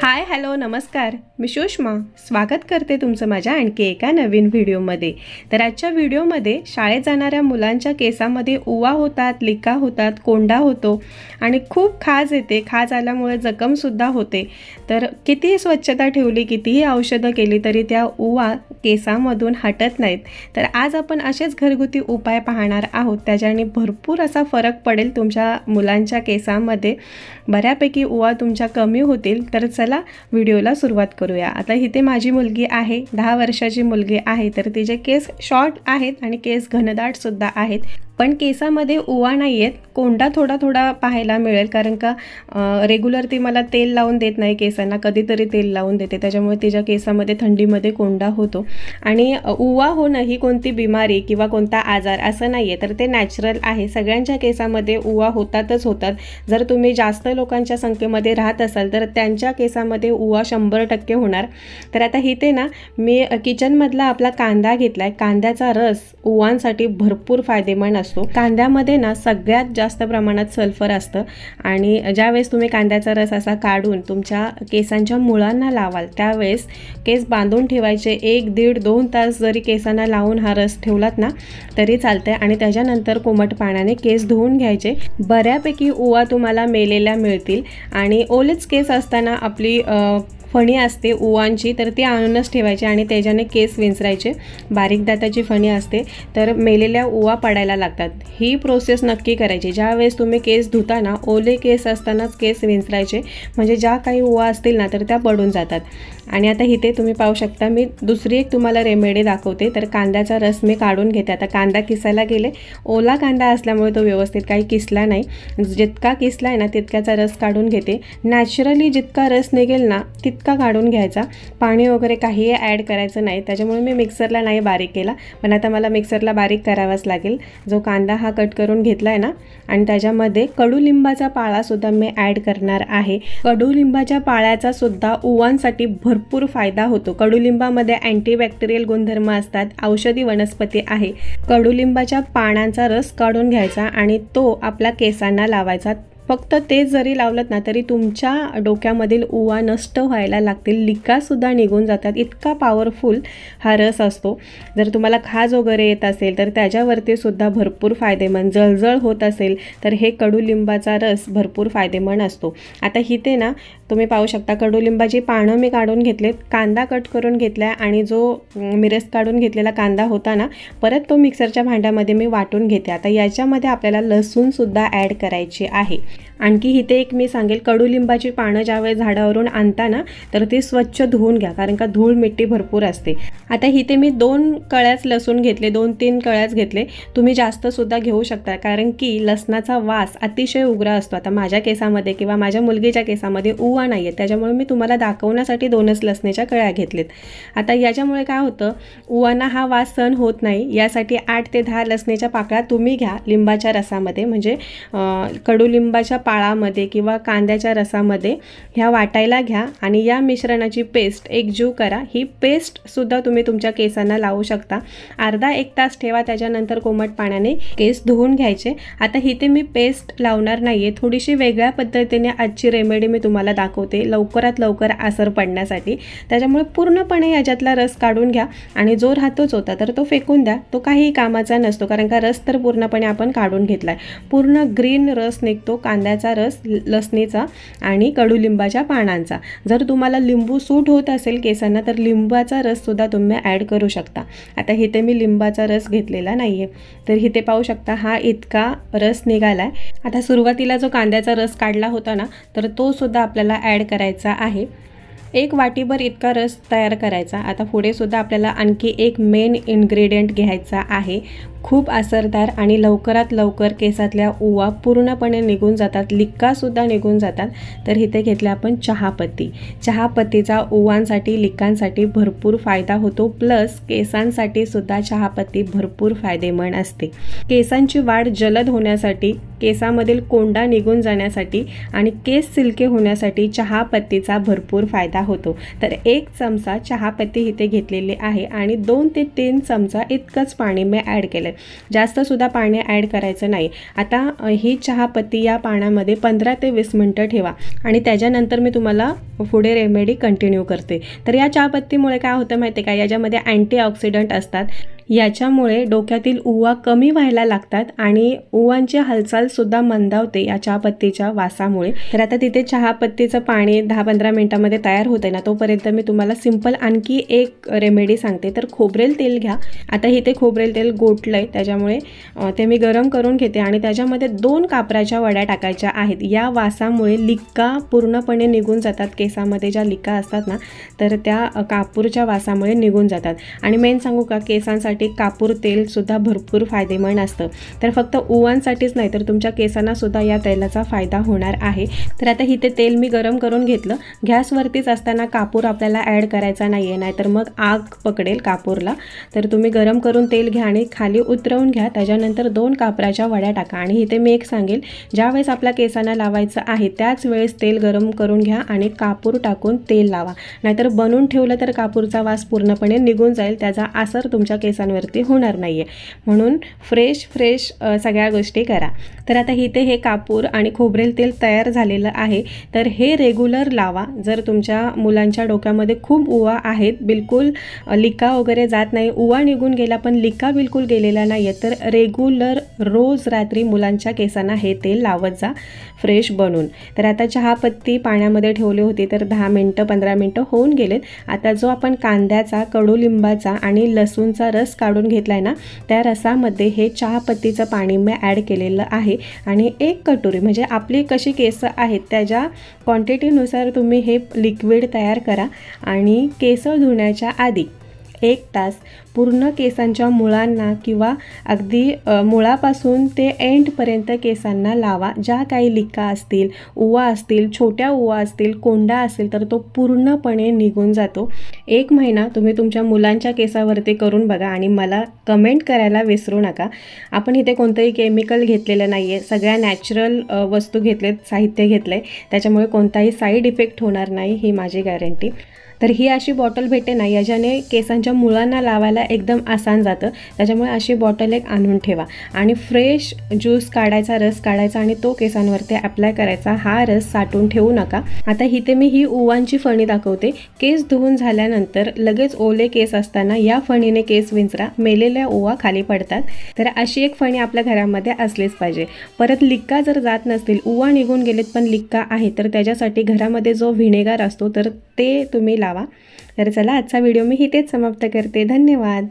Hi hello नमस्कार, मी सुषमा स्वागत करते तुमचं माझ्या आणखी एका नवीन व्हिडिओमध्ये। तर आजच्या व्हिडिओमध्ये शाळेत जाणाऱ्या मुलांच्या केसामध्ये उवा होतात, लिका होतात, कोंडा होतो आणि खूप खाज येते। खाज आल्यामुळे जखमसुद्धा होते। तर कितीही स्वच्छता ठेवली, कितीही औषधं केली तरी त्या उवा केसामधून हटत नाहीत। तर आज आपण असेच घरगुती उपाय पाहणार आहोत, त्याच्याने भरपूर असा फरक पडेल तुमच्या मुलांच्या केसामध्ये। बऱ्यापैकी उवा तुमच्या कमी होतील। तर चला व्हिडिओला सुरुवात करूया। आता इथे माझी मुलगी आहे, 10 वर्षाची मुलगी आहे। तर तिचे केस शॉर्ट आहेत आणि केस घनदाट सुद्धा आहेत, पण केसामध्ये उवा नाही आहेत। कोंडा थोडा थोडा पाहायला मिळेल, कारण का रेग्युलर ती मला तेल लावून देत नाही केसांना, कधीतरी तेल लावून देते, त्याच्यामुळे तिच्या केसामध्ये थंडीमध्ये कोंडा होतो। आणि उवा होणं ही कोणती बिमारी किंवा कोणता आजार असं नाही आहे, तर ते नॅचरल आहे। सगळ्यांच्या केसामध्ये उवा होतातच होतात। जर तुम्ही जास्त लोकांच्या संख्येमध्ये राहत असाल तर त्यांच्या केसामध्ये उवा 100% होणार। तर आता इथे ना मी किचनमधला आपला कांदा घेतला आहे। कांद्याचा रस उवांसाठी भरपूर फायदेमंद असतो। कांद्यामध्ये ना सगळ्यात जास्त प्रमाणात सल्फर असतं आणि ज्यावेळेस तुम्ही कांद्याचा रस असा काढून तुमच्या केसांच्या मुळांना लावाल त्यावेळेस केस बांधून ठेवायचे। 1-1.5-2 तास जरी केसांना लावून हा रस ठेवलात ना तरी चालते आणि त्याच्यानंतर कोमट पाण्याने केस धुवून घ्यायचे। बऱ्यापैकी उवा तुम्हाला मेलेल्या मिळतील आणि ओलेच केस असताना आपली फणी असते उवांची, तर ती आणूनच ठेवायची आणि त्याच्याने केस विंचरायचे। बारीक दाताची फणी असते, तर मेलेल्या उवा पडायला लागतात। ही प्रोसेस नक्की करायची। ज्यावेळेस तुम्ही केस धुताना ओले केस असतानाच केस विंचरायचे, म्हणजे ज्या काही उवा असतील ना तर त्या पडून जातात। आणि आता इथे तुम्ही पाहू शकता, मी दुसरी एक तुम्हाला रेमेडी दाखवते। तर कांद्याचा रस मी काढून घेते। आता कांदा किसायला गेले, ओला कांदा असल्यामुळे तो व्यवस्थित काही किसला नाही। जितका किसला आहे ना तितक्याचा रस काढून घेते। नॅचरली जितका रस निघेल ना तितका काढून घ्यायचा, पाणी वगैरे काहीही ॲड करायचं नाही। त्याच्यामुळे मी मिक्सरला नाही बारीक केला, पण आता मला मिक्सरला बारीक करावाच लागेल। जो कांदा हा कट करून घेतला आहे ना, आणि त्याच्यामध्ये कडुलिंबाचा पाळासुद्धा मी ॲड करणार आहे। कडुलिंबाच्या पाळ्याचा सुद्धा उवांसाठी भरपूर फायदा होतो। कडुलिंबामध्ये अँटीबॅक्टेरियल गुणधर्म असतात, औषधी वनस्पती आहे। कडुलिंबाच्या पानांचा रस काढून घ्यायचा आणि तो आपल्या केसांना लावायचा। फक्त ते जरी लावलत ना तरी तुमच्या डोक्यामधील उवा नष्ट व्हायला लागतील, लिकासुद्धा निघून जातात। इतका पॉवरफुल हा रस असतो। जर तुम्हाला खाज वगैरे येत असेल तर त्याच्यावरती सुद्धा भरपूर फायदेमंद, जळजळ होत असेल तर हे कडुलिंबाचा रस भरपूर फायदेमंद असतो। आता इथे ना तुम्ही पाहू शकता कडुलिंबाची पानं मी काढून घेतलेत, कांदा कट करून घेतला आणि जो मिरस काढून घेतलेला कांदा होता ना परत तो मिक्सरच्या भांड्यामध्ये मी वाटून घेते। आता याच्यामध्ये आपल्याला लसूणसुद्धा ॲड करायची आहे। आणखी इथे एक मी सांगेल, कडुलिंबाची पानं ज्यावेळेस झाडावरून आणता ना तर ती स्वच्छ धुवून घ्या, कारण का धूळ मिट्टी भरपूर असते। आता इथे मी 2 कळ्याच लसूण घेतले, 2-3 कळ्याच घेतले। तुम्ही जास्तसुद्धा घेऊ शकता, कारण की लसणाचा वास अतिशय उग्र असतो। आता माझ्या केसामध्ये किंवा माझ्या मुलगीच्या केसामध्ये उवा नाही आहे, त्याच्यामुळे मी तुम्हाला दाखवण्यासाठी 2च लसणीच्या कळ्या घेतलेत। आता याच्यामुळे काय होतं, उवांना हा वास सहन होत नाही, यासाठी 8 ते 10 लसणीच्या पाकळ्या तुम्ही घ्या लिंबाच्या रसामध्ये, म्हणजे कडुलिंबाच्या पाळामध्ये किंवा कांद्याच्या रसामध्ये ह्या वाटायला घ्या आणि या मिश्रणाची पेस्ट एकजीव करा। ही पेस्टसुद्धा तुम्ही तुमच्या केसांना लावू शकता। अर्धा-1 तास ठेवा, त्याच्यानंतर कोमट पाण्याने केस धुवून घ्यायचे। आता इथे मी पेस्ट लावणार नाही आहे, थोडीशी वेगळ्या पद्धतीने आजची रेमेडी मी तुम्हाला दाखवते लवकरात लवकर असर पडण्यासाठी। त्याच्यामुळे पूर्णपणे याच्यातला रस काढून घ्या आणि जो राहतोच होता तर तो फेकून द्या, तो काही कामाचा नसतो, कारण का रस तर पूर्णपणे आपण काढून घेतला आहे। पूर्ण ग्रीन रस निघतो कांद्याचा रस, लसणीचा आणि कडुलिंबाच्या पानांचा। जर तुम्हाला लिंबू सूट होत असेल केसांना तर लिंबाचा रस सुद्धा तुम्ही ॲड करू शकता। आता इथे मी लिंबाचा रस घेतलेला नाहीये, तर इथे पाहू शकता हा इतका रस निघालाय। आता सुरुवातीला जो कांद्याचा रस काढला होता ना तर तो सुद्धा आपल्याला ॲड करायचा आहे। 1 वाटीभर इतका रस तयार करायचा। आता पुढे सुद्धा आपल्याला आणखी एक मेन इन्ग्रेडियंट घ्यायचा आहे, खूप असरदार आणि लवकरात लवकर केसातल्या उवा पूर्णपणे निघून जातात, लिकासुद्धा निघून जातात। तर इथे घेतले आपण चहापत्ती। चहापत्तीचा उवांसाठी, लिकांसाठी भरपूर फायदा होतो, प्लस केसांसाठी सुद्धा चहापत्ती भरपूर फायदेमंद असते। केसांची वाढ जलद होण्यासाठी, केसामधील कोंडा निघून जाण्यासाठी आणि केस सिल्की होण्यासाठी चहापत्तीचा भरपूर फायदा होतो। तर 1 चमचा चहापत्ती इथे घेतलेली आहे आणि 2 ते 3 चमचा इतकंच पाणी मी ॲड केलं। जास्तसुद्धा पाणी ॲड करायचं नाही। आता ही चहापत्ती या पाण्यामध्ये 15 ते 20 मिनटं ठेवा आणि त्याच्यानंतर मी तुम्हाला पुढे रेमेडी कंटिन्यू करते। तर या चहापत्तीमुळे काय होतं माहिती आहे का, याच्यामध्ये अँटीऑक्सिडंट असतात, याच्यामुळे डोक्यातील उवा कमी व्हायला लागतात आणि उवांची हालचालसुद्धा मंदावते या चहापत्तीच्या वासामुळे। तर आता तिथे चहापत्तीचं पाणी 10-15 मिनिटांमध्ये तयार होते ना, तोपर्यंत मी तुम्हाला सिंपल आणखी एक रेमेडी सांगते। तर खोबरेल तेल घ्या। आता इथे खोबरेल तेल गोठलंय, त्याच्यामुळे ते मी गरम करून घेते आणि त्याच्यामध्ये 2 कापराच्या वड्या टाकायच्या आहेत। या वासामुळे लिक्का पूर्णपणे निघून जातात, केसामध्ये ज्या लिक्का असतात ना, तर त्या कापूरच्या वासामुळे निघून जातात। आणि मेन सांगू का, केसांसाठी कापूर तेल सुद्धा भरपूर फायदेमंद असतं। तर फक्त उवांसाठीच नाही तर तुमच्या केसांना सुद्धा या तेलाचा फायदा होणार आहे। तर आता इथे तेल मी गरम करून घेतलं। गॅसवरतीच असताना कापूर आपल्याला ॲड करायचा नाहीये, नाहीतर मग आग पकडेल कापूरला। तर तुम्ही गरम करून तेल घ्या आणि खाली उतरवून घ्या, त्याच्यानंतर 2 कापराच्या वड्या टाका। आणि इथे मी एक सांगेल, ज्यावेळेस आपल्या केसांना लावायचं आहे त्याच वेळेस तेल गरम करून घ्या आणि कापूर टाकून तेल लावा, नाहीतर बनवून ठेवलं तर कापूरचा वास पूर्णपणे निघून जाईल, त्याचा असर तुमच्या केसांवरती होणार नाहीये। म्हणून फ्रेश सगळ्या गोष्टी करा। तर आता इथे हे कापूर आणि खोबरेल तेल तयार झालेलं आहे। तर हे रेग्युलर लावा। जर तुमच्या मुलांच्या डोक्यामध्ये खूप उवा आहेत, बिलकुल लिका वगैरे जात नाही, उवा निघून गेला पण लिका बिलकुल गेलेला नाही आहे, तर रेग्युलर रोज रात्री मुलांच्या केसांना हे तेल लावत जा फ्रेश बनून। तर आता चहापत्ती पाण्यामध्ये ठेवली होती, तर 10 मिनटं 15 मिनटं होऊन गेलेत। आता जो आपण कांद्याचा, कडुलिंबाचा आणि लसूणचा रस काढून घेतलाय ना, त्या रसामध्ये हे चहापत्तीचं पाणी मी ॲड केलेलं आहे आणि 1 कटोरी, म्हणजे आपली कशी केस आहेत त्याच्या क्वांटिटीनुसार तुम्ही हे लिक्विड तयार करा आणि केस धुण्याच्या आधी 1 तास पूर्ण केसांच्या मुळांना किंवा अगदी मुळापासून ते एंडपर्यंत केसांना लावा। ज्या काही लिक्का असतील, उवा असतील, छोट्या उवा असतील, कोंडा असेल, तर तो पूर्णपणे निघून जातो। 1 महिना तुम्ही तुमच्या मुलांच्या केसावरती करून बघा आणि मला कमेंट करायला विसरू नका। आपण इथे कोणतंही केमिकल घेतलेलं नाही आहे, सगळ्या नॅचरल वस्तू घेतलेत, साहित्य घेतलं आहे, त्याच्यामुळे कोणताही साईड इफेक्ट होणार नाही, ही माझी गॅरंटी। तर ही अशी बॉटल भेटते ना, याच्याने केसांच्या मुळांना लावायला एकदम आसान जातं, त्याच्यामुळे अशी बॉटल एक आणून ठेवा आणि फ्रेश ज्यूस काढायचा, रस काढायचा आणि तो केसांवरती अप्लाय करायचा। हा रस साठवून ठेवू नका। आता इथे मी ही उवांची फणी दाखवते। केस धुवून झाल्यानंतर लगेच ओले केस असताना या फणीने केस विंचरा, मेलेल्या उवा खाली पडतात। तर अशी एक फणी आपल्या घरामध्ये असलीच पाहिजे। परत लिक्का जर जात नसतील, उवा निघून गेलेत पण लिक्का आहे, तर त्याच्यासाठी घरामध्ये जो व्हिनेगर असतो तर ते तुम्ही लावा। तर चला, आजचा व्हिडिओ मी इथेच समाप्त करते। धन्यवाद।